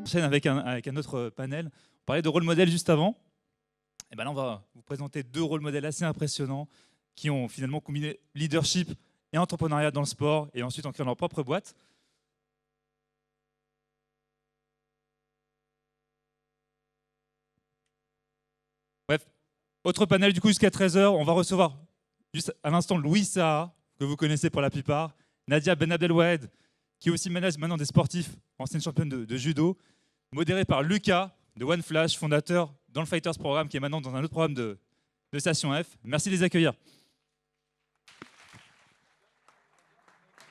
enchaîne avec un autre panel. On parlait de rôle modèle juste avant. Et ben là, on va vous présenter 2 rôles modèles assez impressionnants qui ont finalement combiné leadership et entrepreneuriat dans le sport et ensuite en créant leur propre boîte. Bref, autre panel du coup jusqu'à 13h. On va recevoir juste à l'instant Louis Saha, que vous connaissez pour la plupart, Nadia Ben Abdelwahed, qui aussi manage maintenant des sportifs, ancienne championne de judo, modéré par Lucas de One Flash, fondateur dans le Fighters Programme, qui est maintenant dans un autre programme de Station F. Merci de les accueillir.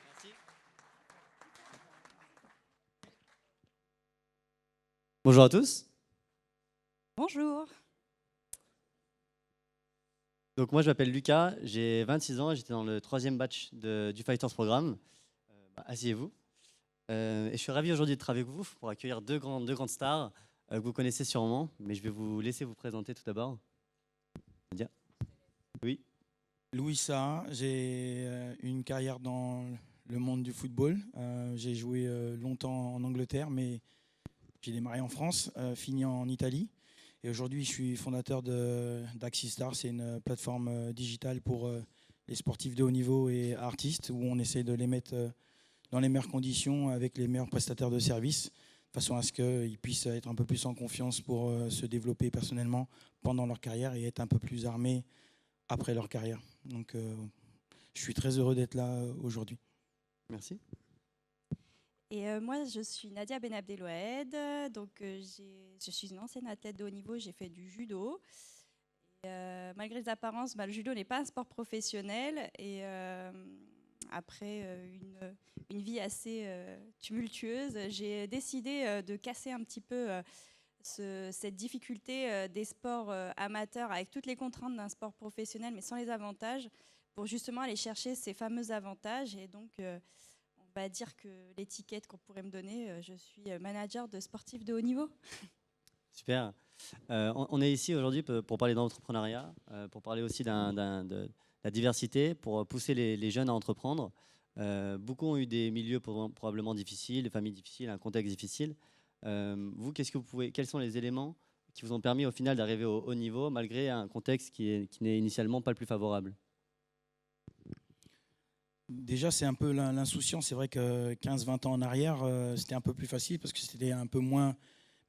Merci. Bonjour à tous. Bonjour. Donc moi je m'appelle Lucas, j'ai 26 ans, j'étais dans le 3e batch du Fighters Programme. Asseyez-vous. Et je suis ravi aujourd'hui d'être avec vous pour accueillir deux grandes stars que vous connaissez sûrement, mais je vais vous laisser vous présenter tout d'abord. Nadia. Oui. Louis Saha, j'ai une carrière dans le monde du football. J'ai joué longtemps en Angleterre, mais j'ai démarré en France, fini en Italie. Et aujourd'hui, je suis fondateur d'Axistar. C'est une plateforme digitale pour les sportifs de haut niveau et artistes, où on essaie de les mettre dans les meilleures conditions avec les meilleurs prestataires de services, de façon à ce qu'ils puissent être un peu plus en confiance pour se développer personnellement pendant leur carrière et être un peu plus armés après leur carrière. Donc, je suis très heureux d'être là aujourd'hui. Merci. Et moi, je suis Nadia Ben Abdelwahed. Donc, je suis une ancienne athlète de haut niveau. J'ai fait du judo. Et, malgré les apparences, le judo n'est pas un sport professionnel. Et après une vie assez tumultueuse, j'ai décidé de casser un petit peu cette difficulté des sports amateurs avec toutes les contraintes d'un sport professionnel, mais sans les avantages, pour justement aller chercher ces fameux avantages. Et donc, on va dire que l'étiquette qu'on pourrait me donner, je suis manager de sportifs de haut niveau. Super. On est ici aujourd'hui pour parler d'entrepreneuriat, pour parler aussi de la diversité, pour pousser les jeunes à entreprendre. Beaucoup ont eu des milieux probablement difficiles, des familles difficiles, un contexte difficile. Vous, quels sont les éléments qui vous ont permis au final d'arriver au haut niveau malgré un contexte qui n'est initialement pas le plus favorable? Déjà, c'est un peu l'insouciance. C'est vrai que 15-20 ans en arrière, c'était un peu plus facile parce que c'était un peu moins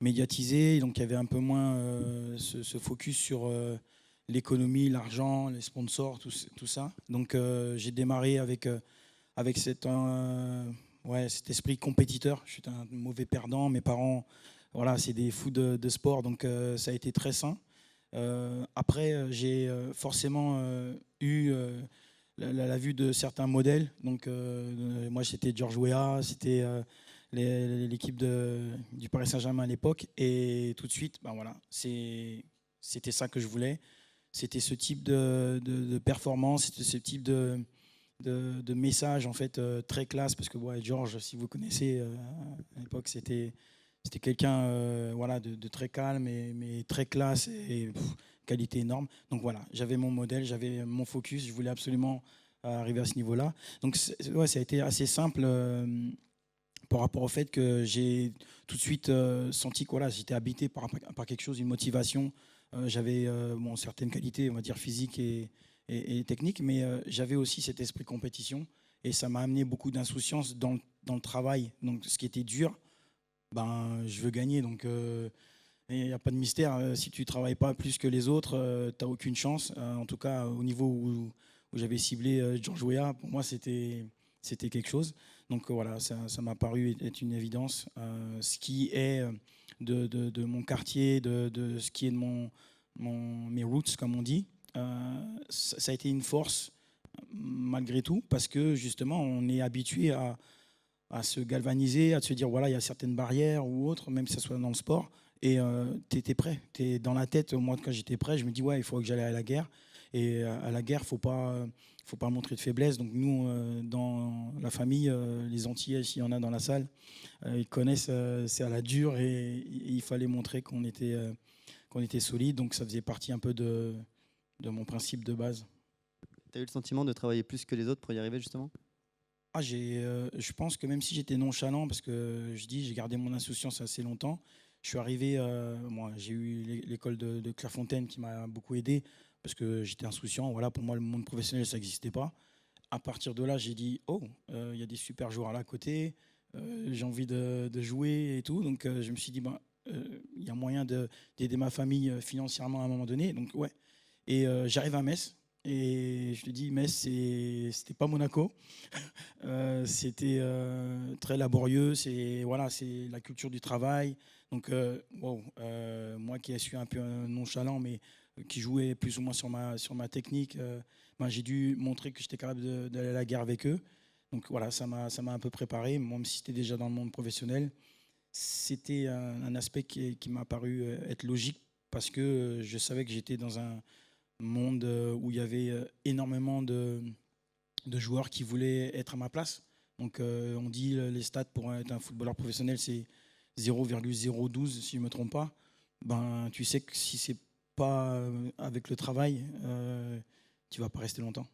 médiatisé. Donc, il y avait un peu moins ce focus sur l'économie, l'argent, les sponsors, tout ça. Donc, j'ai démarré avec cet esprit compétiteur. Je suis un mauvais perdant. Mes parents, voilà, c'est des fous de sport. Donc, ça a été très sain. Après, j'ai forcément eu la vue de certains modèles. Donc, moi, c'était George Weah, c'était l'équipe du Paris Saint-Germain à l'époque. Et tout de suite, voilà, c'était ça que je voulais. C'était ce type de performance, c'était ce type de message en fait très classe. Parce que George, si vous connaissez, à l'époque, c'était quelqu'un voilà, de très calme, mais très classe et qualité énorme. Donc voilà, j'avais mon modèle, j'avais mon focus, je voulais absolument arriver à ce niveau-là. Donc ça a été assez simple par rapport au fait que j'ai tout de suite senti que voilà, j'étais habité par quelque chose, une motivation. J'avais certaines qualités, on va dire physiques et techniques, mais j'avais aussi cet esprit compétition et ça m'a amené beaucoup d'insouciance dans le travail. Donc ce qui était dur, je veux gagner. Donc il n'y a pas de mystère. Si tu ne travailles pas plus que les autres, tu n'as aucune chance. En tout cas, au niveau où j'avais ciblé George Weah, pour moi, c'était quelque chose. Donc voilà, ça m'a paru être une évidence. Ce qui est de mon quartier, de ce qui est de mes roots, comme on dit, ça a été une force malgré tout, parce que justement, on est habitué à se galvaniser, à se dire, voilà, il y a certaines barrières ou autres, même si ça soit dans le sport, et tu étais prêt. Tu es dans la tête. Moi, quand j'étais prêt, je me dis, ouais, il faut que j'aille à la guerre. Et à la guerre, faut pas montrer de faiblesse. Donc nous, dans la famille, les Antillais, s'il y en a dans la salle, ils connaissent, c'est à la dure, et il fallait montrer qu'on était solide. Donc ça faisait partie un peu de mon principe de base. Tu as eu le sentiment de travailler plus que les autres pour y arriver justement? Je pense que même si j'étais nonchalant, parce que j'ai gardé mon insouciance assez longtemps, je suis arrivé, moi j'ai eu l'école de Clairefontaine qui m'a beaucoup aidé, parce que j'étais insouciant, voilà, pour moi le monde professionnel ça n'existait pas. À partir de là, j'ai dit, oh, il y a des super joueurs là à côté, j'ai envie de jouer et tout, donc je me suis dit, il y a moyen d'aider ma famille financièrement à un moment donné, donc ouais. Et j'arrive à Metz. Et je te dis, Metz, c'était pas Monaco. C'était très laborieux. C'est voilà, c'est la culture du travail. Donc, wow, moi qui suis un peu nonchalant, mais qui jouais plus ou moins sur ma technique, j'ai dû montrer que j'étais capable d'aller à la guerre avec eux. Donc voilà, ça m'a un peu préparé. Même si c'était déjà dans le monde professionnel, c'était un aspect qui m'a paru être logique parce que je savais que j'étais dans un monde où il y avait énormément de joueurs qui voulaient être à ma place. Donc on dit les stats pour être un footballeur professionnel, c'est 0,012 si je ne me trompe pas. Ben, tu sais que si c'est pas avec le travail, tu vas pas rester longtemps.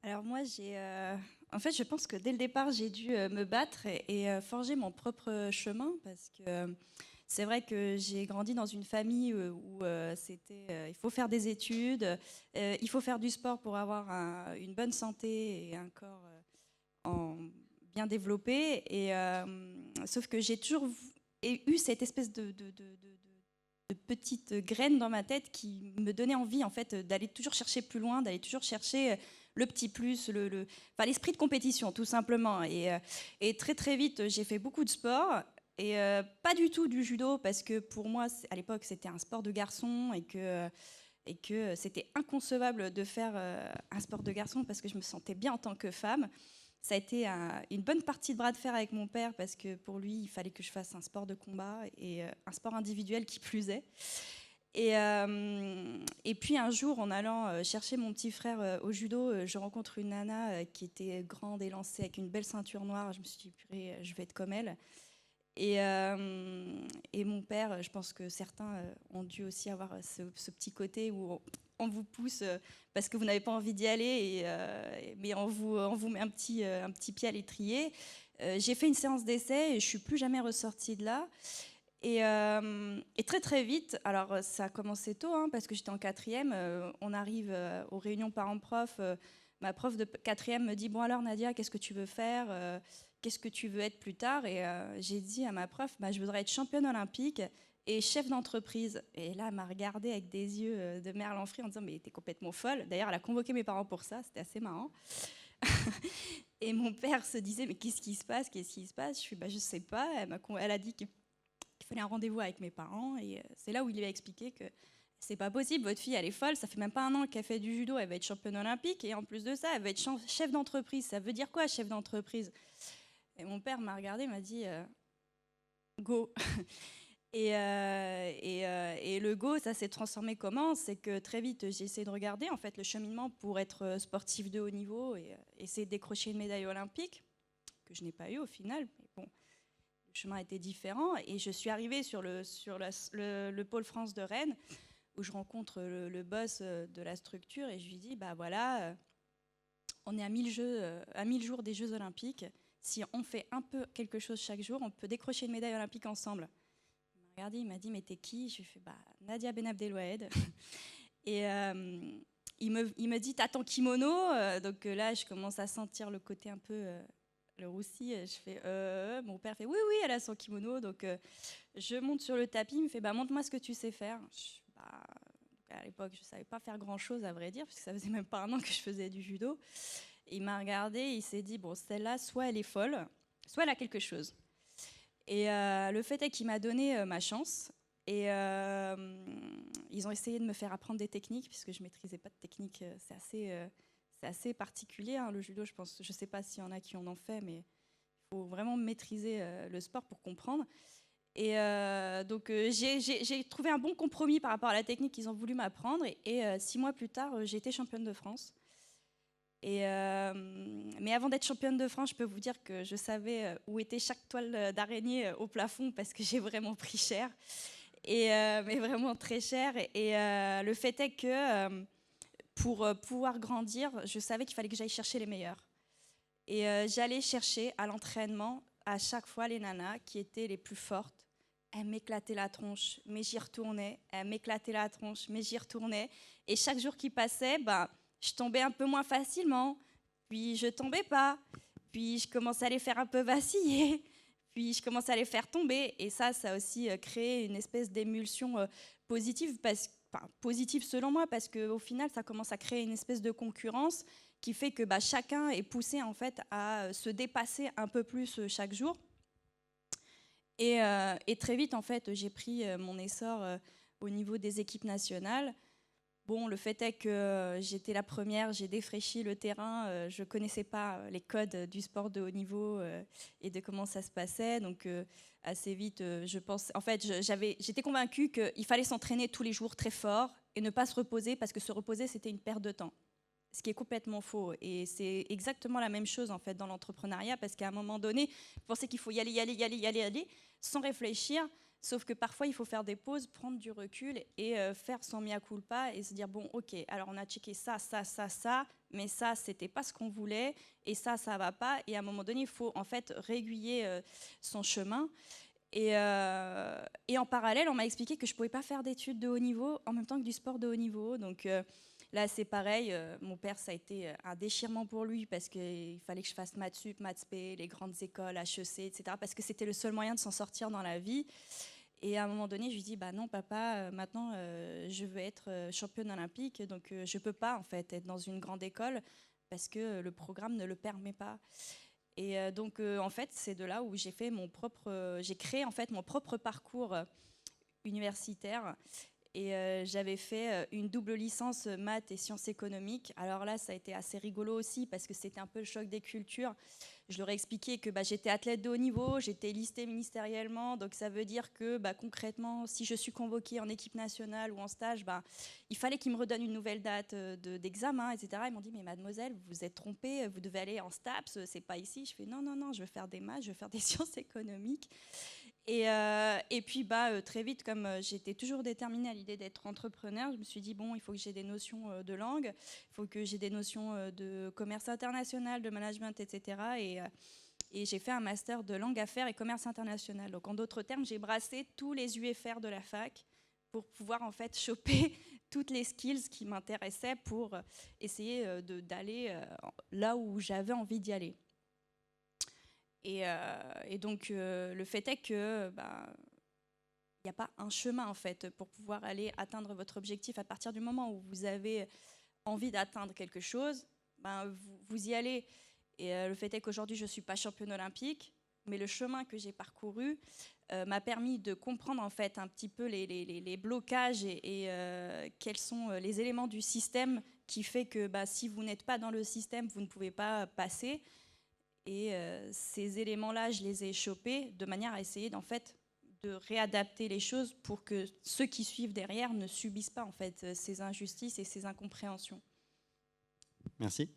Alors moi, en fait, je pense que dès le départ, j'ai dû me battre et forger mon propre chemin parce que c'est vrai que j'ai grandi dans une famille où il faut faire des études, il faut faire du sport pour avoir une bonne santé et un corps bien développé. Sauf que j'ai toujours eu cette espèce de petite graine dans ma tête qui me donnait envie en fait d'aller toujours chercher plus loin, d'aller toujours chercher le petit plus, l'esprit de compétition tout simplement. Et très très vite, j'ai fait beaucoup de sport. Et pas du tout du judo, parce que pour moi, à l'époque, c'était un sport de garçon et que c'était inconcevable de faire un sport de garçon parce que je me sentais bien en tant que femme. Ça a été une bonne partie de bras de fer avec mon père parce que pour lui, il fallait que je fasse un sport de combat et un sport individuel qui plus est. Et puis un jour, en allant chercher mon petit frère au judo, je rencontre une nana qui était grande et lancée avec une belle ceinture noire. Je me suis dit, purée, je vais être comme elle. Et mon père, je pense que certains ont dû aussi avoir ce petit côté où on vous pousse parce que vous n'avez pas envie d'y aller, mais on vous met un petit pied à l'étrier. J'ai fait une séance d'essai et je ne suis plus jamais ressortie de là. Et très très vite, alors ça a commencé tôt, hein, parce que j'étais en 4e, on arrive aux réunions parents-prof, ma prof de 4e me dit « Bon alors Nadia, qu'est-ce que tu veux faire qu'est-ce que tu veux être plus tard ?» Et j'ai dit à ma prof, je voudrais être championne olympique et chef d'entreprise. Et là, elle m'a regardée avec des yeux de merlan frit en disant « Mais t'es complètement folle !» D'ailleurs, elle a convoqué mes parents pour ça, c'était assez marrant. Et mon père se disait « Mais qu'est-ce qui se passe ? Qu'est-ce qui se passe ?» Je suis « Je sais pas. » Elle a dit qu'il fallait un rendez-vous avec mes parents. Et c'est là où il lui a expliqué que c'est pas possible, votre fille, elle est folle, ça fait même pas un an qu'elle fait du judo, elle va être championne olympique. Et en plus de ça, elle va être chef d'entreprise. Ça veut dire quoi, chef d'entreprise ? Et mon père m'a regardé, m'a dit go. Et le go, ça s'est transformé comment ? C'est que très vite, j'ai essayé de regarder en fait le cheminement pour être sportif de haut niveau et essayer de décrocher une médaille olympique, que je n'ai pas eu au final. Mais bon, le chemin était différent. Et je suis arrivée sur le pôle France de Rennes, où je rencontre le boss de la structure et je lui dis, voilà, on est à 1000 jours des Jeux Olympiques. Si on fait un peu quelque chose chaque jour, on peut décrocher une médaille olympique ensemble. Il m'a regardé, il m'a dit, mais t'es qui ? Je lui ai fait, Nadia Benabdeloued. Et il me dit, t'as ton kimono ? Donc là, je commence à sentir le côté un peu le roussi. Je fais, mon père fait, oui, elle a son kimono. Donc je monte sur le tapis, il me fait, montre-moi ce que tu sais faire. À l'époque, je ne savais pas faire grand-chose, à vrai dire, parce que ça faisait même pas un an que je faisais du judo. Il m'a regardé, il s'est dit, bon, celle-là, soit elle est folle, soit elle a quelque chose. Et le fait est qu'il m'a donné ma chance. Et ils ont essayé de me faire apprendre des techniques, puisque je ne maîtrisais pas de technique. C'est assez particulier, hein, le judo, je pense. Je ne sais pas s'il y en a qui en ont fait, mais il faut vraiment maîtriser le sport pour comprendre. Et donc j'ai trouvé un bon compromis par rapport à la technique qu'ils ont voulu m'apprendre. Et 6 mois plus tard, j'ai été championne de France. Mais avant d'être championne de France, je peux vous dire que je savais où était chaque toile d'araignée au plafond parce que j'ai vraiment pris cher, mais vraiment très cher. Et le fait est que pour pouvoir grandir, je savais qu'il fallait que j'aille chercher les meilleurs. Et j'allais chercher à l'entraînement à chaque fois les nanas qui étaient les plus fortes. Elles m'éclataient la tronche, mais j'y retournais. Elles m'éclataient la tronche, mais j'y retournais. Et chaque jour qui passait, je tombais un peu moins facilement. Puis je tombais pas. Puis je commençais à les faire un peu vaciller. Puis je commençais à les faire tomber. Et ça a aussi créé une espèce d'émulsion positive, positive selon moi, parce qu'au final, ça commence à créer une espèce de concurrence qui fait que chacun est poussé en fait à se dépasser un peu plus chaque jour. Et très vite, en fait, j'ai pris mon essor au niveau des équipes nationales. Bon, le fait est que j'étais la première, j'ai défraîchi le terrain, je ne connaissais pas les codes du sport de haut niveau et de comment ça se passait. Donc, assez vite, je pense. En fait, j'étais convaincue qu'il fallait s'entraîner tous les jours très fort et ne pas se reposer, parce que se reposer, c'était une perte de temps. Ce qui est complètement faux. Et c'est exactement la même chose en fait dans l'entrepreneuriat, parce qu'à un moment donné, vous pensez qu'il faut y aller, sans réfléchir. Sauf que parfois, il faut faire des pauses, prendre du recul et faire son mea culpa et se dire, bon, ok, alors on a checké ça, mais ça, c'était pas ce qu'on voulait et ça va pas. Et à un moment donné, il faut en fait réguiller son chemin. Et en parallèle, on m'a expliqué que je pouvais pas faire d'études de haut niveau en même temps que du sport de haut niveau. Donc là, c'est pareil. Mon père, ça a été un déchirement pour lui, parce qu'il fallait que je fasse maths sup, maths spé, les grandes écoles, HEC, etc. Parce que c'était le seul moyen de s'en sortir dans la vie. Et à un moment donné, je lui dis, non papa, maintenant je veux être championne olympique, donc je peux pas en fait être dans une grande école parce que le programme ne le permet pas. Et donc en fait, c'est de là où j'ai créé en fait mon propre parcours universitaire. Et j'avais fait une double licence maths et sciences économiques. Alors là, ça a été assez rigolo aussi, parce que c'était un peu le choc des cultures. Je leur ai expliqué que j'étais athlète de haut niveau, j'étais listée ministériellement, donc ça veut dire que concrètement, si je suis convoquée en équipe nationale ou en stage, il fallait qu'ils me redonnent une nouvelle date d'examen, etc. Ils m'ont dit, mais mademoiselle, vous vous êtes trompée, vous devez aller en STAPS, c'est pas ici. Je fais, non, je veux faire des maths, je veux faire des sciences économiques. Et puis très vite, comme j'étais toujours déterminée à l'idée d'être entrepreneur, je me suis dit, bon, il faut que j'ai des notions de langue, il faut que j'ai des notions de commerce international, de management, etc. Et j'ai fait un master de langue affaires et commerce international. Donc en d'autres termes, j'ai brassé tous les UFR de la fac pour pouvoir en fait choper toutes les skills qui m'intéressaient pour essayer d'aller là où j'avais envie d'y aller. Et donc, le fait est que n'y a pas un chemin en fait pour pouvoir aller atteindre votre objectif. À partir du moment où vous avez envie d'atteindre quelque chose, vous y allez. Et le fait est qu'aujourd'hui, je ne suis pas championne olympique, mais le chemin que j'ai parcouru m'a permis de comprendre en fait un petit peu les blocages et quels sont les éléments du système qui fait que si vous n'êtes pas dans le système, vous ne pouvez pas passer. Et ces éléments-là, je les ai chopés de manière à essayer en fait de réadapter les choses pour que ceux qui suivent derrière ne subissent pas en fait ces injustices et ces incompréhensions. Merci.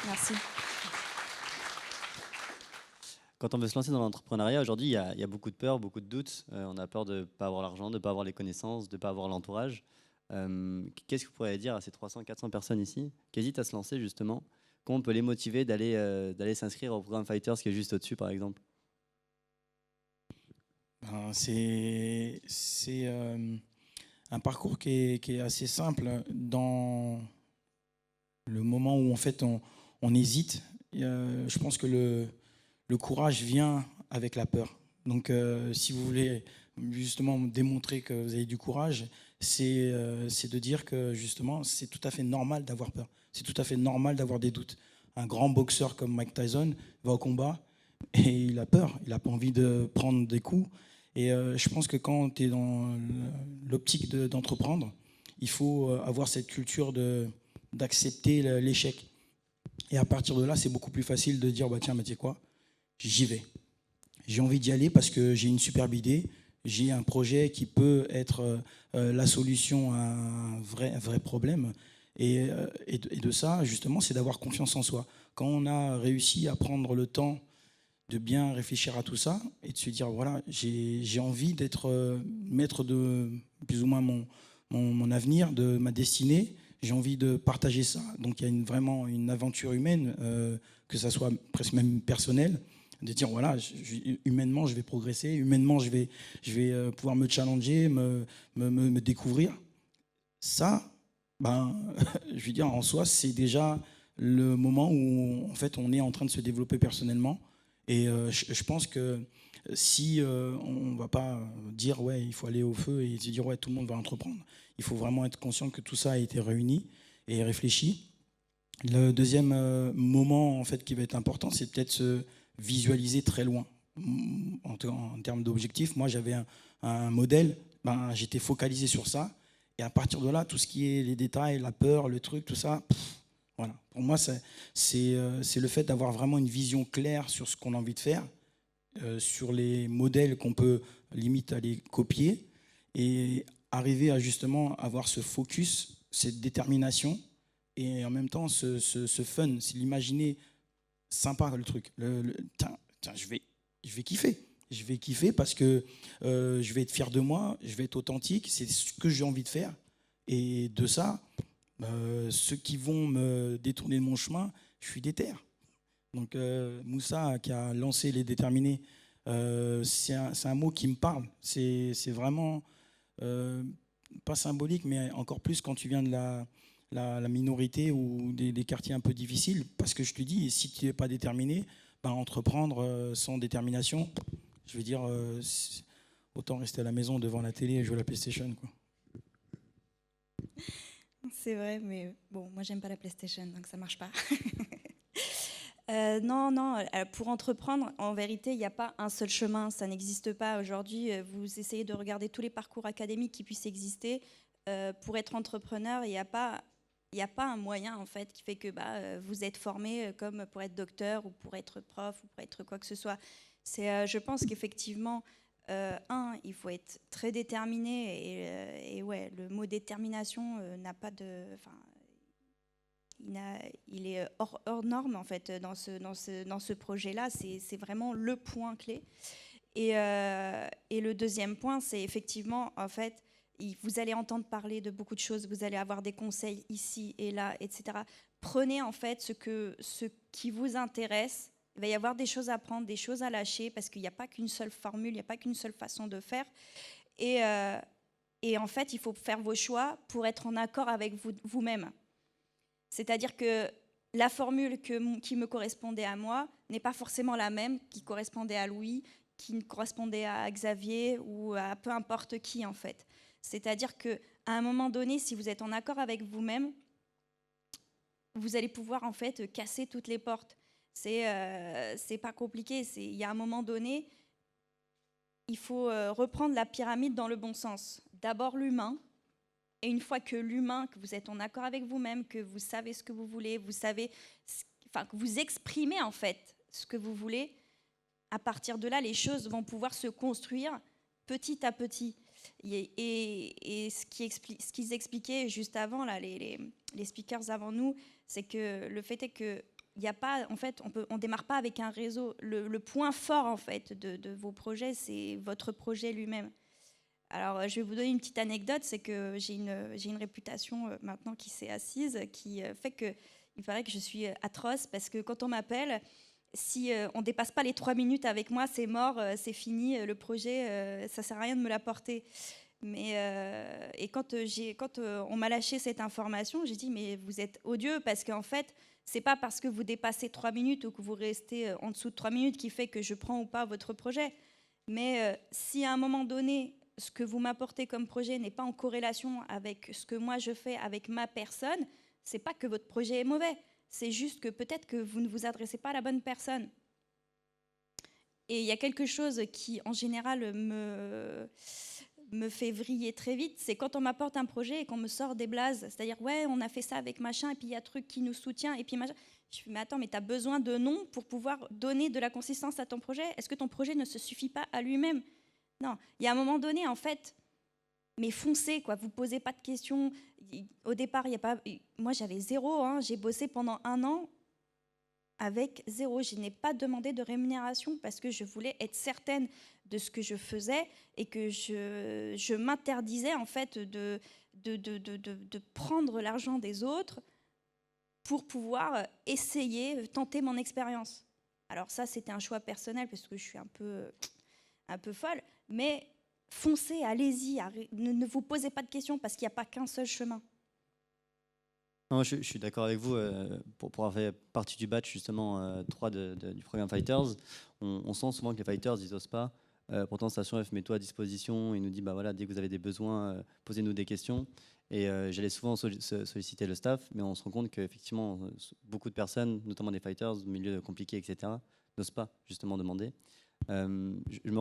Merci. Quand on veut se lancer dans l'entrepreneuriat, aujourd'hui, il y a beaucoup de peur, beaucoup de doutes. On a peur de ne pas avoir l'argent, de ne pas avoir les connaissances, de ne pas avoir l'entourage. Qu'est-ce que vous pourriez dire à ces 300-400 personnes ici qui hésitent à se lancer justement? Comment on peut les motiver d'aller s'inscrire au programme Fighters qui est juste au-dessus, par exemple? C'est un parcours qui est assez simple. Dans le moment où en fait on hésite, je pense que le courage vient avec la peur. Donc si vous voulez justement démontrer que vous avez du courage, c'est de dire que justement c'est tout à fait normal d'avoir peur. C'est tout à fait normal d'avoir des doutes. Un grand boxeur comme Mike Tyson va au combat et il a peur. Il n'a pas envie de prendre des coups. Et je pense que quand tu es dans l'optique d'entreprendre, il faut avoir cette culture d'accepter l'échec. Et à partir de là, c'est beaucoup plus facile de dire tiens, mais tu sais quoi, j'y vais. J'ai envie d'y aller parce que j'ai une superbe idée. J'ai un projet qui peut être la solution à un vrai problème. Et de ça, justement, c'est d'avoir confiance en soi. Quand on a réussi à prendre le temps de bien réfléchir à tout ça et de se dire, voilà, j'ai envie d'être maître de plus ou moins mon mon avenir, de ma destinée. J'ai envie de partager ça. Donc il y a vraiment une aventure humaine, que ça soit presque même personnelle, de dire voilà, humainement je vais progresser, humainement je vais pouvoir me challenger, me découvrir. Ça, ben, je veux dire, en soi, c'est déjà le moment où en fait on est en train de se développer personnellement. Et je pense que si on ne va pas dire ouais, il faut aller au feu et se dire ouais, tout le monde va entreprendre, il faut vraiment être conscient que tout ça a été réuni et réfléchi. Le deuxième moment en fait qui va être important, c'est peut-être se visualiser très loin en termes d'objectifs. Moi, j'avais un modèle, ben, j'étais focalisé sur ça. Et à partir de là, tout ce qui est les détails, la peur, le truc, tout ça, voilà. Pour moi, c'est le fait d'avoir vraiment une vision claire sur ce qu'on a envie de faire, sur les modèles qu'on peut limite aller copier, et arriver à justement avoir ce focus, cette détermination, et en même temps ce fun, c'est l'imaginer sympa le truc. Tiens, je vais kiffer. Je vais kiffer parce que je vais être fier de moi, je vais être authentique, c'est ce que j'ai envie de faire. Et de ça, ceux qui vont me détourner de mon chemin, je suis déter. Donc Moussa qui a lancé Les Déterminés, c'est un mot qui me parle. C'est vraiment pas symbolique, mais encore plus quand tu viens de la minorité ou des quartiers un peu difficiles. Parce que je te dis, si tu n'es pas déterminé, ben, entreprendre sans détermination, je veux dire, autant rester à la maison devant la télé et jouer à la PlayStation, quoi. C'est vrai, mais bon, moi j'aime pas la PlayStation, donc ça marche pas. Non, pour entreprendre, en vérité, il n'y a pas un seul chemin, ça n'existe pas. Aujourd'hui, vous essayez de regarder tous les parcours académiques qui puissent exister. Pour être entrepreneur, il n'y a pas un moyen en fait qui fait que vous êtes formé comme pour être docteur ou pour être prof ou pour être quoi que ce soit. Je pense qu'effectivement, il faut être très déterminé et ouais, le mot détermination n'a pas de, il est hors norme en fait dans ce projet-là. C'est vraiment le point clé. Et le deuxième point, c'est effectivement en fait, vous allez entendre parler de beaucoup de choses, vous allez avoir des conseils ici et là, etc. Prenez en fait ce qui vous intéresse. Il va y avoir des choses à prendre, des choses à lâcher, parce qu'il n'y a pas qu'une seule formule, il n'y a pas qu'une seule façon de faire. Et en fait, il faut faire vos choix pour être en accord avec vous-même. C'est-à-dire que la formule qui me correspondait à moi n'est pas forcément la même qui correspondait à Louis, qui correspondait à Xavier ou à peu importe qui en fait. C'est-à-dire qu'à un moment donné, si vous êtes en accord avec vous-même, vous allez pouvoir en fait casser toutes les portes. C'est pas compliqué. Il y a un moment donné, il faut reprendre la pyramide dans le bon sens. D'abord l'humain. Et une fois que l'humain, que vous êtes en accord avec vous-même, que vous savez ce que vous voulez, que vous exprimez en fait ce que vous voulez, à partir de là, les choses vont pouvoir se construire petit à petit. Et ce qu'ils expliquaient juste avant, là, les speakers avant nous, c'est que le fait est que il y a pas, en fait, on démarre pas avec un réseau. Le point fort en fait de vos projets, c'est votre projet lui-même. Alors, je vais vous donner une petite anecdote, c'est que j'ai une réputation maintenant qui s'est assise, qui fait qu'il paraît que je suis atroce, parce que quand on m'appelle, si on ne dépasse pas les 3 minutes avec moi, c'est mort, c'est fini, le projet, ça ne sert à rien de me l'apporter. Et quand on m'a lâché cette information, j'ai dit, mais vous êtes odieux, parce qu'en fait, ce n'est pas parce que vous dépassez 3 minutes ou que vous restez en dessous de 3 minutes qui fait que je prends ou pas votre projet. Mais si à un moment donné, ce que vous m'apportez comme projet n'est pas en corrélation avec ce que moi je fais avec ma personne, c'est pas que votre projet est mauvais, c'est juste que peut-être que vous ne vous adressez pas à la bonne personne. Et il y a quelque chose qui, en général, me fait vriller très vite, c'est quand on m'apporte un projet et qu'on me sort des blazes, c'est-à-dire ouais, on a fait ça avec machin, et puis il y a un truc qui nous soutient, et puis machin. Je me dis, mais attends, mais tu as besoin de noms pour pouvoir donner de la consistance à ton projet. Est-ce que ton projet ne se suffit pas à lui-même? Non, il y a un moment donné, en fait, mais foncez, quoi. Vous posez pas de questions. Au départ, il y a pas. Moi, j'avais 0. Hein. J'ai bossé pendant 1 an avec 0. Je n'ai pas demandé de rémunération parce que je voulais être certaine de ce que je faisais et que je m'interdisais en fait de prendre l'argent des autres pour pouvoir essayer, tenter mon expérience. Alors ça, c'était un choix personnel parce que je suis un peu folle, mais foncez, allez-y, ne vous posez pas de questions parce qu'il n'y a pas qu'un seul chemin. Non, je suis d'accord avec vous. Pour avoir fait partie du batch justement 3 du programme Fighters, on sent souvent que les fighters ils osent pas. Pourtant, Station F met tout à disposition. Il nous dit bah voilà, dès que vous avez des besoins, posez-nous des questions. Et j'allais souvent solliciter le staff, mais on se rend compte qu'effectivement beaucoup de personnes, notamment des fighters, milieu compliqué, etc., n'osent pas justement demander. J'ai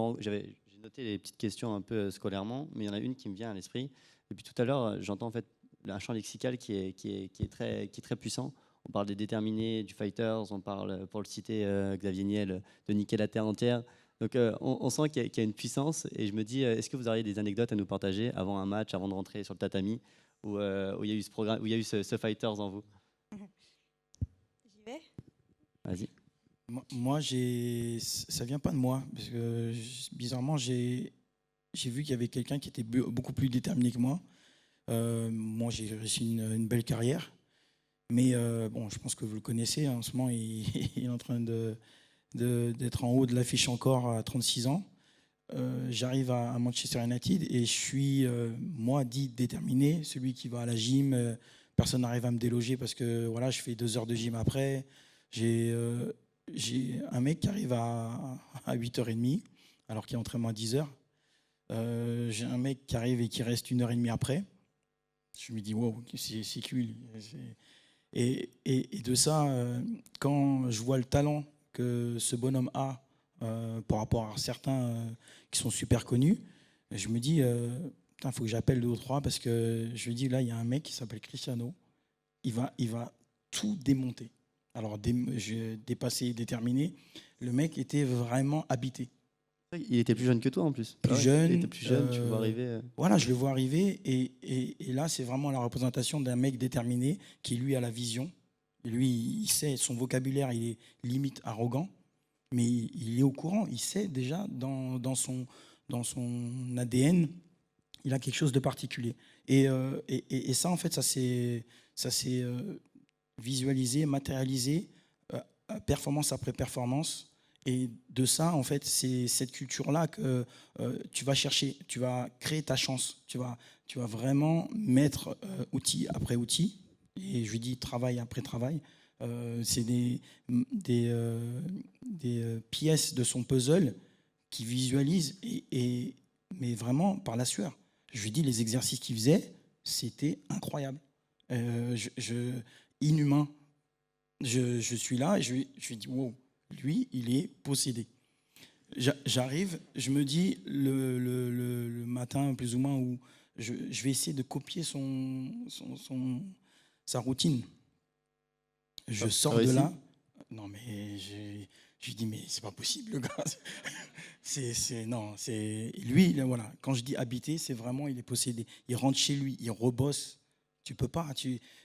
noté les petites questions un peu scolairement, mais il y en a une qui me vient à l'esprit. Et puis tout à l'heure, j'entends en fait un champ lexical qui est très puissant. On parle des déterminés, du fighters, on parle, pour le citer, Xavier Niel, de niquer la terre entière. Donc on sent qu'il y a une puissance et je me dis, est-ce que vous auriez des anecdotes à nous partager avant un match, avant de rentrer sur le tatami, où il y a eu ce programme, où il y a eu ce fighters en vous? J'y vais. Vas-y. Moi, ça vient pas de moi, parce que bizarrement, j'ai vu qu'il y avait quelqu'un qui était beaucoup plus déterminé que moi. Moi, j'ai réussi une belle carrière, mais bon, je pense que vous le connaissez. En ce moment, il est en train d'être en haut de l'affiche encore à 36 ans. J'arrive à Manchester United et je suis, moi, dit déterminé, celui qui va à la gym. Personne n'arrive à me déloger parce que voilà, je fais 2 heures de gym après. J'ai un mec qui arrive à 8h30 alors qu'il est entraînement à 10h. J'ai un mec qui arrive et qui reste 1h30 après. Je me dis, wow, c'est qui lui? Et de ça, quand je vois le talent que ce bonhomme a par rapport à certains qui sont super connus, je me dis, il faut que j'appelle 2 ou 3 parce que je lui dis, là, il y a un mec qui s'appelle Cristiano, il va tout démonter. Alors, dépassé, déterminé, le mec était vraiment habité. Il était plus jeune que toi en plus. Plus jeune. Il était plus jeune, tu le vois arriver. Voilà, je le vois arriver et là, c'est vraiment la représentation d'un mec déterminé qui, lui, a la vision. Et lui, il sait, son vocabulaire, il est limite arrogant, mais il est au courant. Il sait déjà, dans son ADN, il a quelque chose de particulier. Et ça, en fait, ça s'est visualisé, matérialisé, performance après performance. Et de ça, en fait, c'est cette culture-là que tu vas chercher, tu vas créer ta chance, tu vas vraiment mettre outil après outil. Et je lui dis travail après travail. C'est des pièces de son puzzle qui visualisent, mais vraiment par la sueur. Je lui dis les exercices qu'il faisait, c'était incroyable. Inhumain. Je suis là et je lui dis wow. Lui, il est possédé. J'arrive, je me dis le matin, plus ou moins, où je vais essayer de copier sa routine. Je sors de là. Non, mais je lui dis, mais c'est pas possible, le gars. Non, c'est lui, voilà. Quand je dis habiter, c'est vraiment, il est possédé. Il rentre chez lui, il rebosse. Tu peux pas.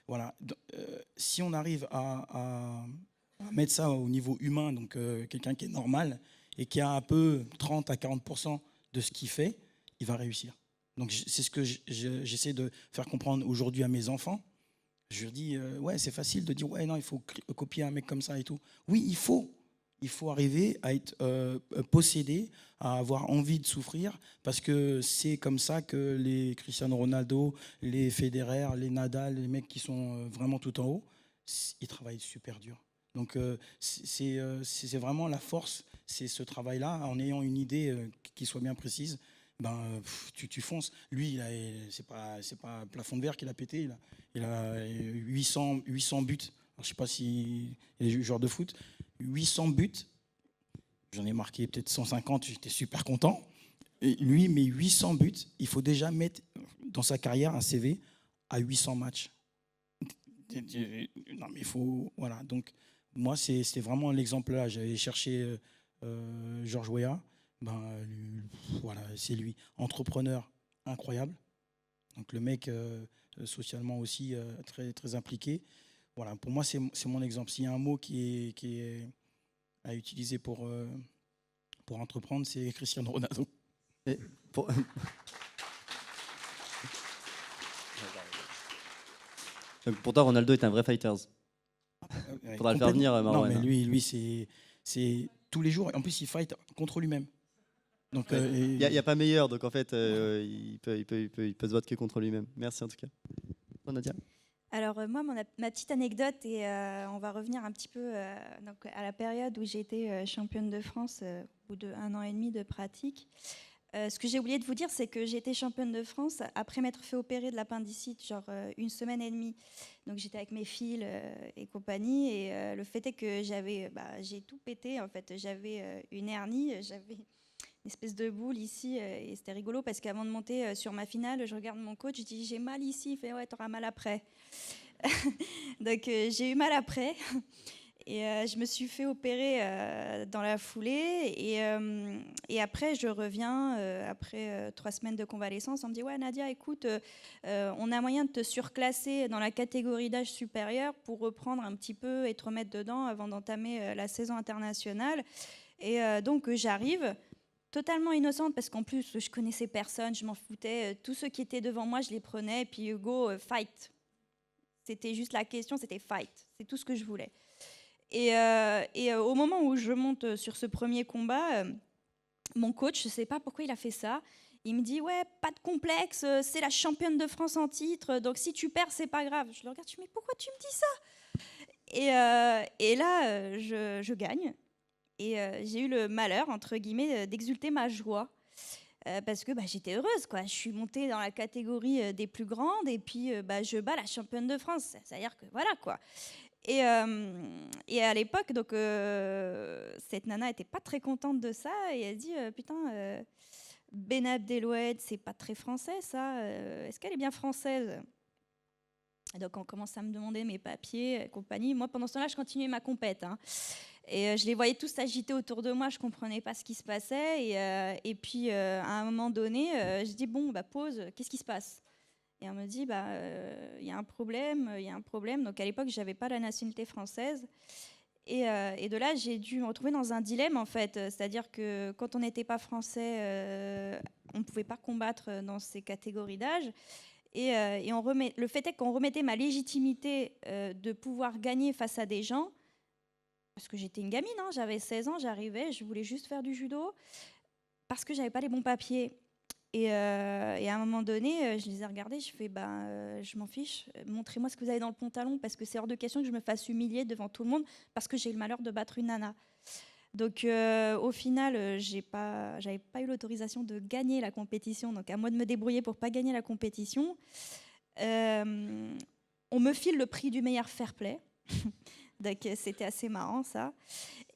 Voilà. Si on arrive à mettre ça au niveau humain, donc quelqu'un qui est normal et qui a un peu 30 à 40% de ce qu'il fait, il va réussir. Donc c'est ce que j'essaie de faire comprendre aujourd'hui à mes enfants. Je leur dis, ouais, c'est facile de dire, ouais, non, il faut copier un mec comme ça et tout. Oui, il faut arriver à être possédé, à avoir envie de souffrir, parce que c'est comme ça que les Cristiano Ronaldo, les Federer, les Nadal, les mecs qui sont vraiment tout en haut, ils travaillent super dur. Donc c'est vraiment la force, c'est ce travail-là, en ayant une idée qui soit bien précise, tu fonces. Lui, c'est pas un plafond de verre qu'il a pété, il a 800 buts. Alors, je ne sais pas si il est joueur de foot, 800 buts, j'en ai marqué peut-être 150, j'étais super content. Et lui, mais 800 buts, il faut déjà mettre dans sa carrière un CV à 800 matchs. Non, mais il faut... Voilà, donc... Moi, c'était vraiment l'exemple là. J'avais cherché Georges Weah. Voilà, c'est lui. Entrepreneur incroyable. Donc le mec socialement aussi très, très impliqué. Voilà, pour moi, c'est mon exemple. S'il y a un mot qui est à utiliser pour entreprendre, c'est Cristiano Ronaldo. Donc, pour toi, Ronaldo est un vrai fighter. Ouais, Faudra le faire venir, Non, Marwan. mais lui c'est tous les jours. En plus, il fight contre lui-même. Donc, Il n'y a pas meilleur, donc en fait, il peut se battre que contre lui-même. Merci en tout cas. Toi, Nadia? Alors moi, ma petite anecdote, et on va revenir un petit peu donc, à la période où j'ai été championne de France, au bout d'1 an et demi de pratique. Ce que j'ai oublié de vous dire, c'est que j'ai été championne de France après m'être fait opérer de l'appendicite, genre 1 semaine et demie. Donc j'étais avec mes fils et compagnie, et le fait est que j'ai tout pété en fait. J'avais une hernie, j'avais une espèce de boule ici, et c'était rigolo parce qu'avant de monter sur ma finale, je regarde mon coach, je dis j'ai mal ici, il fait ouais, t'auras mal après. Donc j'ai eu mal après. Et je me suis fait opérer dans la foulée. Et après, je reviens, après 3 semaines de convalescence, on me dit ouais, Nadia, écoute, on a moyen de te surclasser dans la catégorie d'âge supérieur pour reprendre un petit peu et te remettre dedans avant d'entamer la saison internationale. Et donc j'arrive totalement innocente parce qu'en plus je connaissais personne, je m'en foutais. Tous ceux qui étaient devant moi, je les prenais, et puis go, fight. C'était juste la question, c'était fight. C'est tout ce que je voulais. Et au moment où je monte sur ce premier combat, mon coach, je ne sais pas pourquoi il a fait ça, il me dit ouais, pas de complexe, c'est la championne de France en titre, donc si tu perds, c'est pas grave. Je le regarde, je me dis mais pourquoi tu me dis ça? Et là, je gagne. Et j'ai eu le malheur, entre guillemets, d'exulter ma joie. Parce que j'étais heureuse, quoi. Je suis montée dans la catégorie des plus grandes, et puis je bats la championne de France. C'est-à-dire que voilà, quoi. Et à l'époque, donc cette nana était pas très contente de ça, et elle dit putain, Benab Deloued, c'est pas très français ça. Est-ce qu'elle est bien française? Et donc on commence à me demander mes papiers et compagnie. Moi pendant ce temps-là, je continuais ma compète, hein. Et je les voyais tous s'agiter autour de moi, je comprenais pas ce qui se passait. Et puis à un moment donné, je dis bon, pause, qu'est-ce qui se passe? Et on me dit il y a un problème, il y a un problème. Donc à l'époque, j'avais pas la nationalité française. Et de là, j'ai dû me retrouver dans un dilemme en fait. C'est-à-dire que quand on n'était pas français, on ne pouvait pas combattre dans ces catégories d'âge. Et le fait est qu'on remettait ma légitimité de pouvoir gagner face à des gens. Parce que j'étais une gamine, hein, j'avais 16 ans, j'arrivais, je voulais juste faire du judo parce que j'avais pas les bons papiers. Et à un moment donné, je les ai regardés, je fais je m'en fiche, montrez-moi ce que vous avez dans le pantalon, parce que c'est hors de question que je me fasse humilier devant tout le monde parce que j'ai eu le malheur de battre une nana. Donc au final, j'avais pas eu l'autorisation de gagner la compétition, donc à moi de me débrouiller pour pas gagner la compétition. On me file le prix du meilleur fair play. Donc c'était assez marrant ça.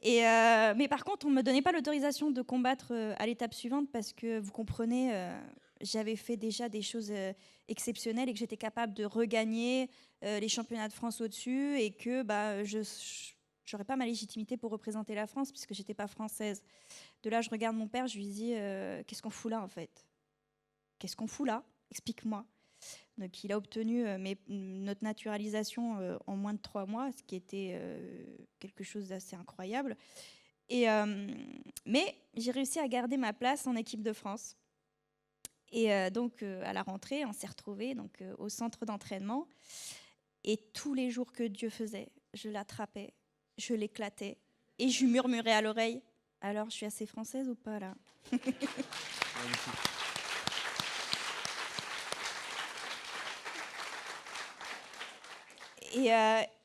Mais par contre, on ne me donnait pas l'autorisation de combattre à l'étape suivante parce que, vous comprenez, j'avais fait déjà des choses exceptionnelles et que j'étais capable de regagner les championnats de France au-dessus, et que je n'aurais pas ma légitimité pour représenter la France puisque je n'étais pas française. De là, je regarde mon père, je lui dis qu'est-ce qu'on fout là en fait? Qu'est-ce qu'on fout là? Explique-moi. Donc, il a obtenu notre naturalisation en moins de 3 mois, ce qui était quelque chose d'assez incroyable. Mais j'ai réussi à garder ma place en équipe de France. Et donc, à la rentrée, on s'est retrouvés au centre d'entraînement. Et tous les jours que Dieu faisait, je l'attrapais, je l'éclatais, et je lui murmurais à l'oreille « Alors, je suis assez française ou pas, là ?»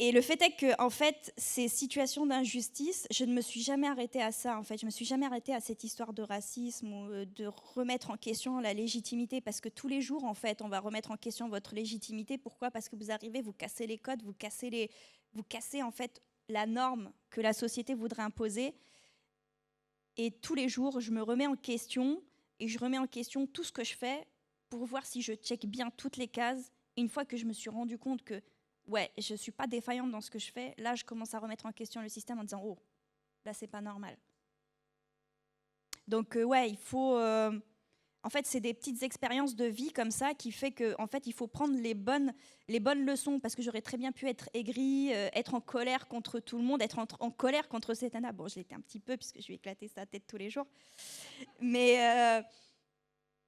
Et le fait est que, en fait, ces situations d'injustice, je ne me suis jamais arrêtée à ça. En fait, je me suis jamais arrêtée à cette histoire de racisme ou de remettre en question la légitimité, parce que tous les jours, en fait, on va remettre en question votre légitimité. Pourquoi? Parce que vous arrivez, vous cassez les codes, vous cassez en fait la norme que la société voudrait imposer. Et tous les jours, je me remets en question, et je remets en question tout ce que je fais pour voir si je check bien toutes les cases. Et une fois que je me suis rendu compte que ouais, je ne suis pas défaillante dans ce que je fais, là, je commence à remettre en question le système en disant « Oh, là, c'est pas normal. » Donc, ouais, il faut... en fait, c'est des petites expériences de vie comme ça qui fait qu'en fait, il faut prendre les bonnes leçons, parce que j'aurais très bien pu être aigrie, être en colère contre tout le monde, être en colère contre cette nana. Bon, je l'étais un petit peu, puisque je lui ai éclaté sa tête tous les jours. Mais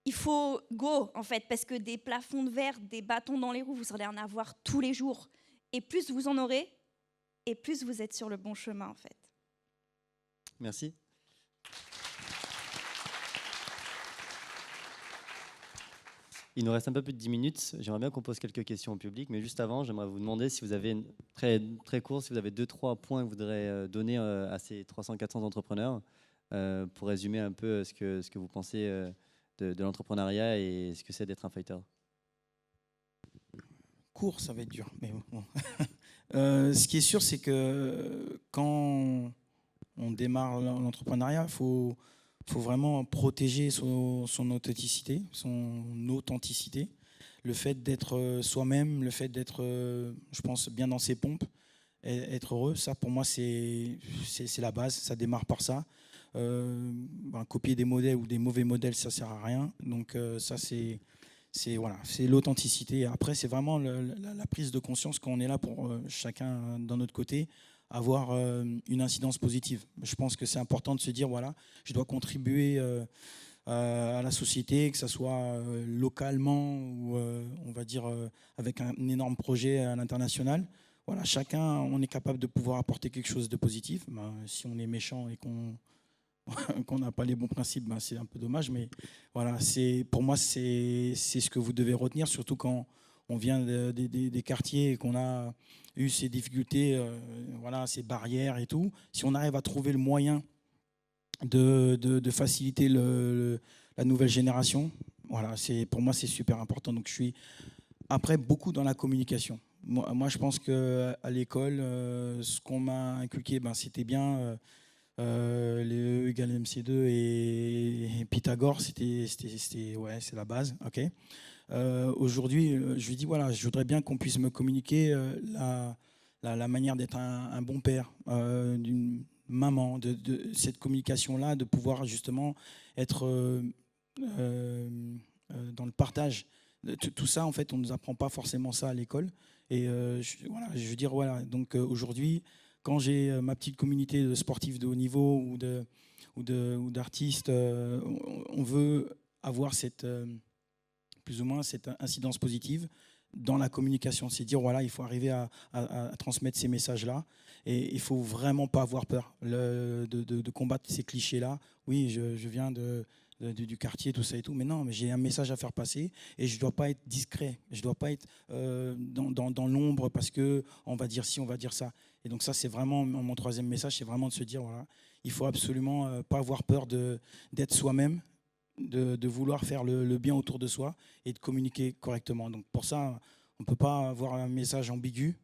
il faut go, en fait, parce que des plafonds de verre, des bâtons dans les roues, vous allez en avoir tous les jours. Et plus vous en aurez, et plus vous êtes sur le bon chemin, en fait. Merci. Il nous reste un peu plus de 10 minutes. J'aimerais bien qu'on pose quelques questions au public, mais juste avant, j'aimerais vous demander si vous avez, très, très court, si vous avez 2-3 points que vous voudrez donner à ces 300-400 entrepreneurs pour résumer un peu ce que vous pensez de l'entrepreneuriat et ce que c'est d'être un fighter. Court, ça va être dur, mais bon. Ce qui est sûr, c'est que quand on démarre l'entrepreneuriat, il faut vraiment protéger son authenticité, le fait d'être soi-même, le fait d'être, je pense, bien dans ses pompes, et être heureux. Ça, pour moi, c'est la base. Ça démarre par ça. Copier des modèles ou des mauvais modèles, ça sert à rien. Donc ça, c'est l'authenticité. Après, c'est vraiment la prise de conscience quand on est là pour chacun dans notre côté, avoir une incidence positive. Je pense que c'est important de se dire, voilà, je dois contribuer à la société, que ce soit localement ou on va dire avec un énorme projet à l'international. Voilà, chacun, on est capable de pouvoir apporter quelque chose de positif. Si on est méchant et qu'on n'a pas les bons principes, c'est un peu dommage. Mais voilà, pour moi, c'est ce que vous devez retenir, surtout quand on vient des quartiers et qu'on a eu ces difficultés, ces barrières et tout. Si on arrive à trouver le moyen de faciliter la nouvelle génération, voilà, pour moi, c'est super important. Donc, je suis après beaucoup dans la communication. Moi, je pense qu'à l'école, ce qu'on m'a inculqué, c'était bien les E égale MC2 et Pythagore, c'est la base. Ok. Aujourd'hui, je lui dis, voilà, je voudrais bien qu'on puisse me communiquer la manière d'être un bon père, d'une maman, de cette communication-là, de pouvoir justement être dans le partage. Tout ça, en fait, on ne nous apprend pas forcément ça à l'école. Et je veux dire, voilà, donc aujourd'hui, quand j'ai ma petite communauté de sportifs de haut niveau ou d'artistes, on veut avoir plus ou moins cette incidence positive dans la communication. C'est dire, voilà, il faut arriver à transmettre ces messages-là. Et il ne faut vraiment pas avoir peur de combattre ces clichés-là. Oui, je viens du quartier, tout ça et tout. Mais non, mais j'ai un message à faire passer et je ne dois pas être discret. Je ne dois pas être dans l'ombre parce qu'on va dire ci, on va dire ça. Et donc ça, c'est vraiment mon troisième message, c'est vraiment de se dire, voilà, il ne faut absolument pas avoir peur d'être soi-même, de vouloir faire le bien autour de soi et de communiquer correctement. Donc pour ça, on ne peut pas avoir un message ambigu,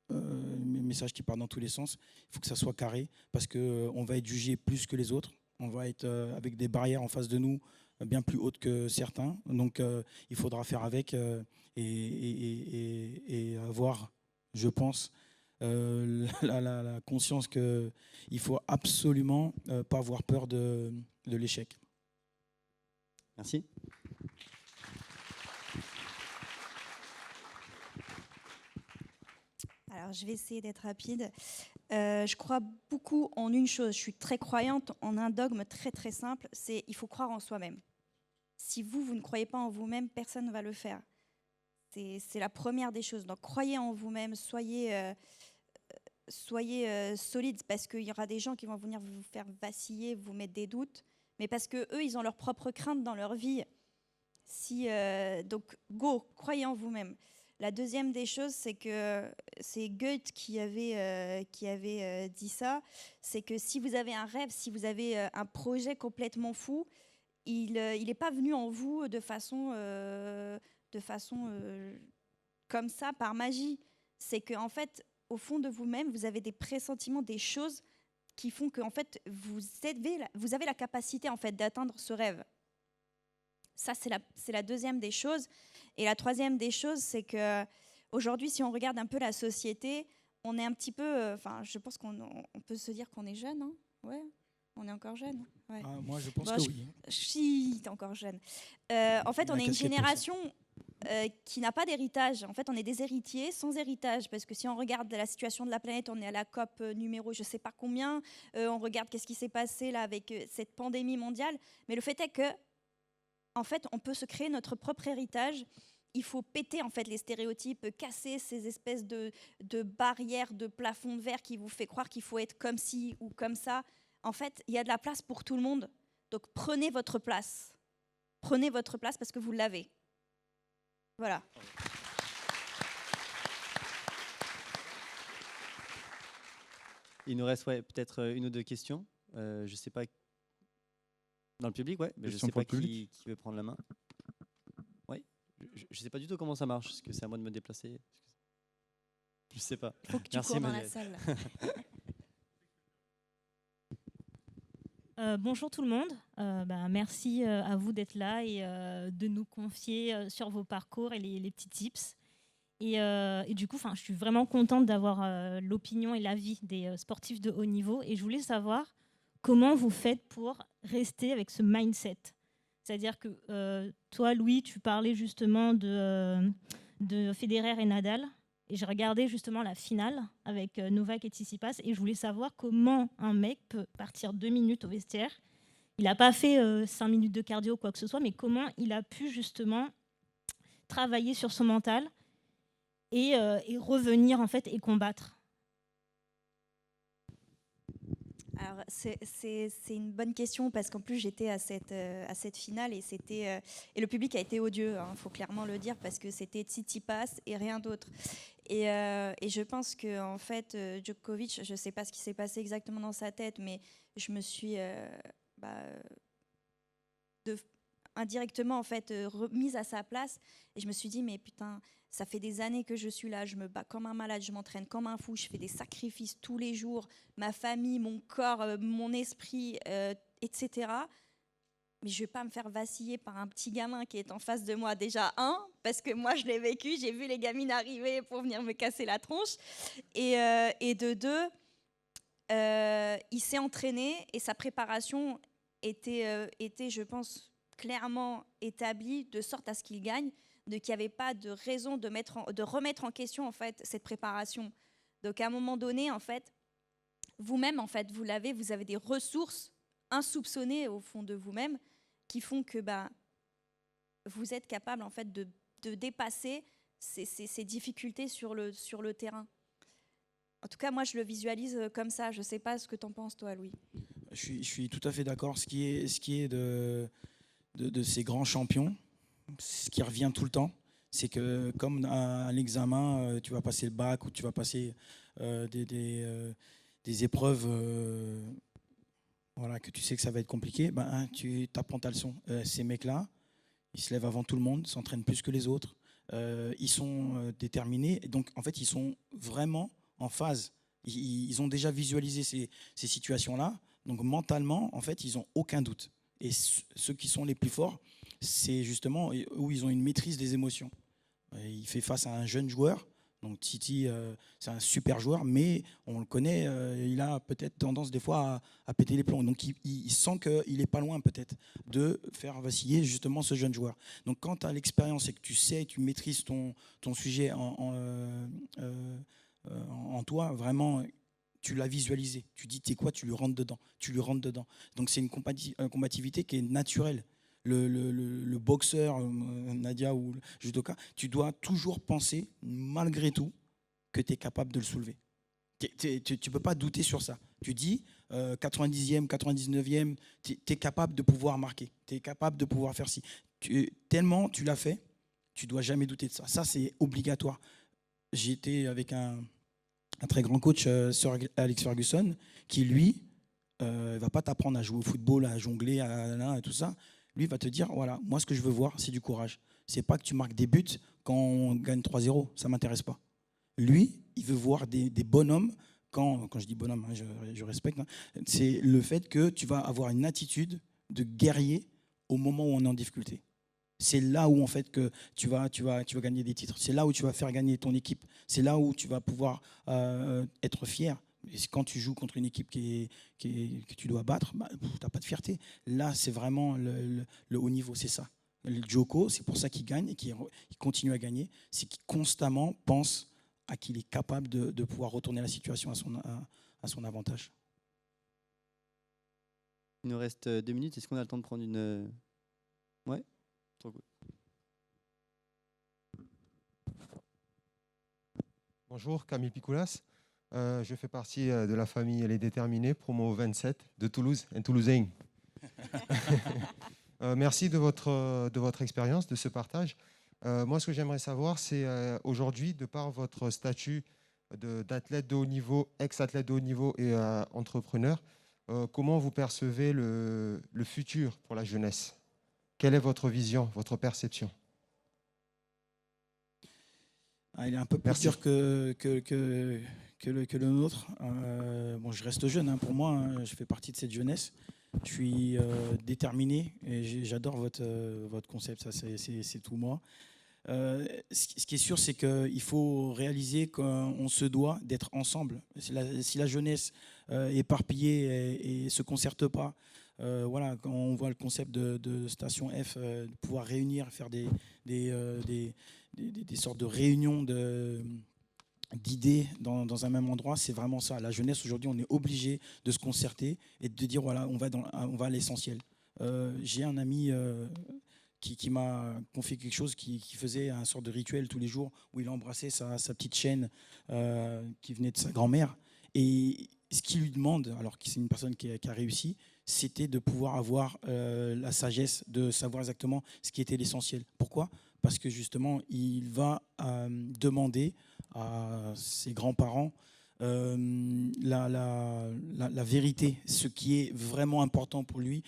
un message qui part dans tous les sens. Il faut que ça soit carré parce qu'on va être jugé plus que les autres. On va être avec des barrières en face de nous bien plus hautes que certains. Donc il faudra faire avec et avoir, je pense, la conscience qu'il ne faut absolument pas avoir peur de l'échec. Merci. Alors, je vais essayer d'être rapide. Je crois beaucoup en une chose. Je suis très croyante en un dogme très très simple. C'est il faut croire en soi-même. Si vous ne croyez pas en vous-même, personne ne va le faire. C'est la première des choses. Donc, croyez en vous-même, soyez solide, parce qu'il y aura des gens qui vont venir vous faire vaciller, vous mettre des doutes, mais parce qu'eux, ils ont leurs propres craintes dans leur vie. Donc, go, croyez en vous-même. La deuxième des choses, c'est que c'est Goethe qui avait dit ça, c'est que si vous avez un rêve, si vous avez un projet complètement fou, il n'est pas venu en vous de façon comme ça, par magie. C'est qu'en fait, au fond de vous-même, vous avez des pressentiments, des choses qui font que en fait, vous avez la capacité en fait, d'atteindre ce rêve. Ça, c'est la deuxième des choses. Et la troisième des choses, c'est qu'aujourd'hui, si on regarde un peu la société, on est un petit peu... je pense qu'on peut se dire qu'on est jeune. Hein, ouais, on est encore jeune. Ouais. Moi, je pense que oui. Si, t'es encore jeune. En fait, on est une génération qui n'a pas d'héritage. En fait, on est des héritiers sans héritage. Parce que si on regarde la situation de la planète, on est à la COP numéro je ne sais pas combien. On regarde qu'est-ce qui s'est passé là avec cette pandémie mondiale. Mais le fait est que en fait, on peut se créer notre propre héritage. Il faut péter en fait les stéréotypes, casser ces espèces de barrières, de plafond de verre qui vous fait croire qu'il faut être comme ci ou comme ça. En fait, il y a de la place pour tout le monde. Donc prenez votre place. Prenez votre place parce que vous l'avez. Voilà. Il nous reste peut-être une ou deux questions. Je ne sais pas. Dans le public, ouais. Mais je ne sais pas qui veut prendre la main. Oui. Je ne sais pas du tout comment ça marche. Est-ce que c'est à moi de me déplacer? Je ne sais pas. Il faut que tu Merci, cours dans la Manuel. salle. Bonjour tout le monde. Merci à vous d'être là et de nous confier sur vos parcours et les petits tips. Et du coup, je suis vraiment contente d'avoir l'opinion et l'avis des sportifs de haut niveau. Et je voulais savoir comment vous faites pour rester avec ce mindset. C'est-à-dire que toi, Louis, tu parlais justement de Federer et Nadal. Et j'ai regardé justement la finale avec Novak et Tsitsipas. Et je voulais savoir comment un mec peut partir 2 minutes au vestiaire. Il n'a pas fait 5 minutes de cardio ou quoi que ce soit, mais comment il a pu justement travailler sur son mental et revenir en fait et combattre. Alors, c'est une bonne question parce qu'en plus j'étais à cette finale et le public a été odieux, il faut clairement le dire, parce que c'était Tsitsipas et rien d'autre. Et je pense que en fait Djokovic, je ne sais pas ce qui s'est passé exactement dans sa tête, mais je me suis indirectement en fait remise à sa place et je me suis dit mais putain, ça fait des années que je suis là, je me bats comme un malade, je m'entraîne comme un fou, je fais des sacrifices tous les jours, ma famille, mon corps, mon esprit, etc. Mais je ne vais pas me faire vaciller par un petit gamin qui est en face de moi, déjà parce que moi je l'ai vécu, j'ai vu les gamines arriver pour venir me casser la tronche, et de deux, il s'est entraîné et sa préparation était je pense, clairement établie de sorte à ce qu'il gagne, qu'il n'y avait pas de raison de remettre en question en fait cette préparation. Donc à un moment donné, en fait, vous-même, en fait, vous avez des ressources insoupçonnées au fond de vous-même qui font que vous êtes capable en fait de dépasser ces difficultés sur le terrain. En tout cas, moi, je le visualise comme ça. Je ne sais pas ce que tu en penses, toi, Louis. Je suis tout à fait d'accord. Ce qui est de ces grands champions, ce qui revient tout le temps, c'est que comme à l'examen, tu vas passer le bac ou tu vas passer des épreuves que tu sais que ça va être compliqué, tu apprends ta leçon. Ces mecs-là, ils se lèvent avant tout le monde, s'entraînent plus que les autres, ils sont déterminés, et donc en fait ils sont vraiment en phase. Ils ont déjà visualisé ces situations-là, donc mentalement, en fait, ils n'ont aucun doute. Et ceux qui sont les plus forts, c'est justement où ils ont une maîtrise des émotions. Il fait face à un jeune joueur, donc Titi, c'est un super joueur, mais on le connaît, il a peut-être tendance des fois à péter les plombs. Donc il sent qu'il n'est pas loin peut-être de faire vaciller justement ce jeune joueur. Donc quand tu as l'expérience et que tu sais, tu maîtrises ton sujet en toi, vraiment, tu l'as visualisé. Tu dis, tu sais quoi, tu lui rentres dedans. Donc c'est une combativité qui est naturelle. Le boxeur, Nadia ou le judoka, tu dois toujours penser, malgré tout, que tu es capable de le soulever. Tu ne peux pas douter sur ça. Tu dis, 90e, 99e, tu es capable de pouvoir marquer. Tu es capable de pouvoir faire ci. Tellement tu l'as fait, tu ne dois jamais douter de ça. Ça, c'est obligatoire. J'ai été avec un très grand coach, Sir Alex Ferguson, qui, lui, ne va pas t'apprendre à jouer au football, à jongler, à tout ça. Lui va te dire, voilà, moi, ce que je veux voir, c'est du courage. C'est pas que tu marques des buts quand on gagne 3-0, ça ne m'intéresse pas. Lui, il veut voir des bonhommes. Quand je dis bonhomme, je respecte, c'est le fait que tu vas avoir une attitude de guerrier au moment où on est en difficulté. C'est là où en fait que tu vas gagner des titres. C'est là où tu vas faire gagner ton équipe. C'est là où tu vas pouvoir être fier. Et quand tu joues contre une équipe que tu dois battre, tu n'as pas de fierté. Là, c'est vraiment le haut niveau, c'est ça. Le Djoko, c'est pour ça qu'il gagne et qu'il continue à gagner. C'est qu'il constamment pense à qu'il est capable de pouvoir retourner la situation à son avantage. Il nous reste 2 minutes. Est-ce qu'on a le temps de prendre une... Ouais. Bonjour, Camille Picoulas. Je fais partie de la famille Les Déterminés, promo 27 de Toulouse, un Toulousain. Merci de votre expérience, de ce partage. Moi, ce que j'aimerais savoir, c'est aujourd'hui, de par votre statut d'athlète de haut niveau, ex-athlète de haut niveau et entrepreneur, comment vous percevez le futur pour la jeunesse? Quelle est votre vision, votre perception? Il est un peu plus dur que le nôtre. Bon, je reste jeune, hein, pour moi, hein, je fais partie de cette jeunesse. Je suis déterminé et j'adore votre concept, ça c'est tout moi. Ce qui est sûr, c'est qu'il faut réaliser qu'on se doit d'être ensemble. Si la jeunesse est éparpillée et ne se concerte pas, voilà, quand on voit le concept de Station F, de pouvoir réunir, faire des sortes de réunions d'idées dans un même endroit, c'est vraiment ça. La jeunesse, aujourd'hui, on est obligé de se concerter et de dire, voilà, on va à l'essentiel. J'ai un ami qui m'a confié quelque chose, qui faisait un sort de rituel tous les jours où il embrassait sa petite chienne qui venait de sa grand-mère. Et ce qu'il lui demande, alors que c'est une personne qui a réussi, c'était de pouvoir avoir la sagesse de savoir exactement ce qui était l'essentiel. Pourquoi ? Parce que justement, il va demander à ses grands-parents la vérité, ce qui est vraiment important pour lui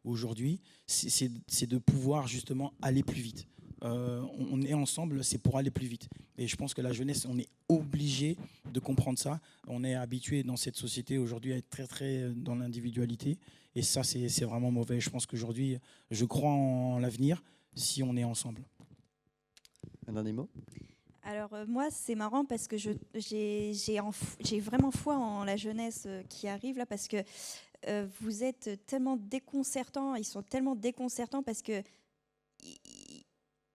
aujourd'hui, c'est de pouvoir justement aller plus vite. On est ensemble, c'est pour aller plus vite. Et je pense que la jeunesse, on est obligé de comprendre ça. On est habitué dans cette société aujourd'hui à être très, très dans l'individualité. Et ça, c'est vraiment mauvais. Je pense qu'aujourd'hui, je crois en l'avenir si on est ensemble. Un dernier mot ? Alors moi, c'est marrant parce que j'ai vraiment foi en la jeunesse qui arrive là, parce que vous êtes tellement déconcertants, ils sont tellement déconcertants parce que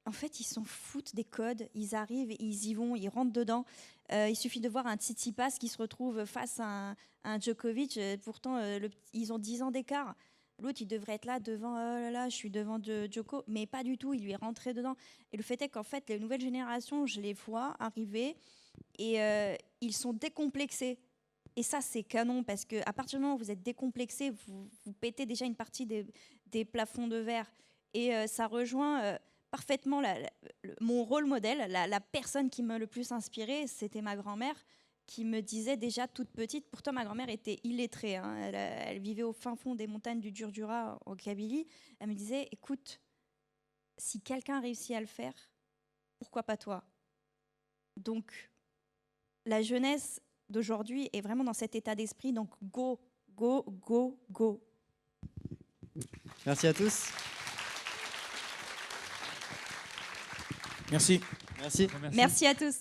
en fait, ils s'en foutent des codes, ils arrivent, ils y vont, ils rentrent dedans. Il suffit de voir un Tsitsipas qui se retrouve face à un Djokovic, pourtant ils ont 10 ans d'écart. L'autre, il devrait être là devant, oh là là, je suis devant Djoko, mais pas du tout, il lui est rentré dedans. Et le fait est qu'en fait, les nouvelles générations, je les vois arriver et ils sont décomplexés. Et ça, c'est canon, parce qu'à partir du moment où vous êtes décomplexé, vous pétez déjà une partie des plafonds de verre. Et ça rejoint parfaitement mon rôle modèle, la personne qui m'a le plus inspirée, c'était ma grand-mère, qui me disait déjà toute petite, pourtant ma grand-mère était illettrée, hein, elle vivait au fin fond des montagnes du Djurdjura en Kabylie, elle me disait, écoute, si quelqu'un réussit à le faire, pourquoi pas toi? Donc la jeunesse d'aujourd'hui est vraiment dans cet état d'esprit, donc go, go, go, go. Merci à tous. Merci. Merci. Merci à tous.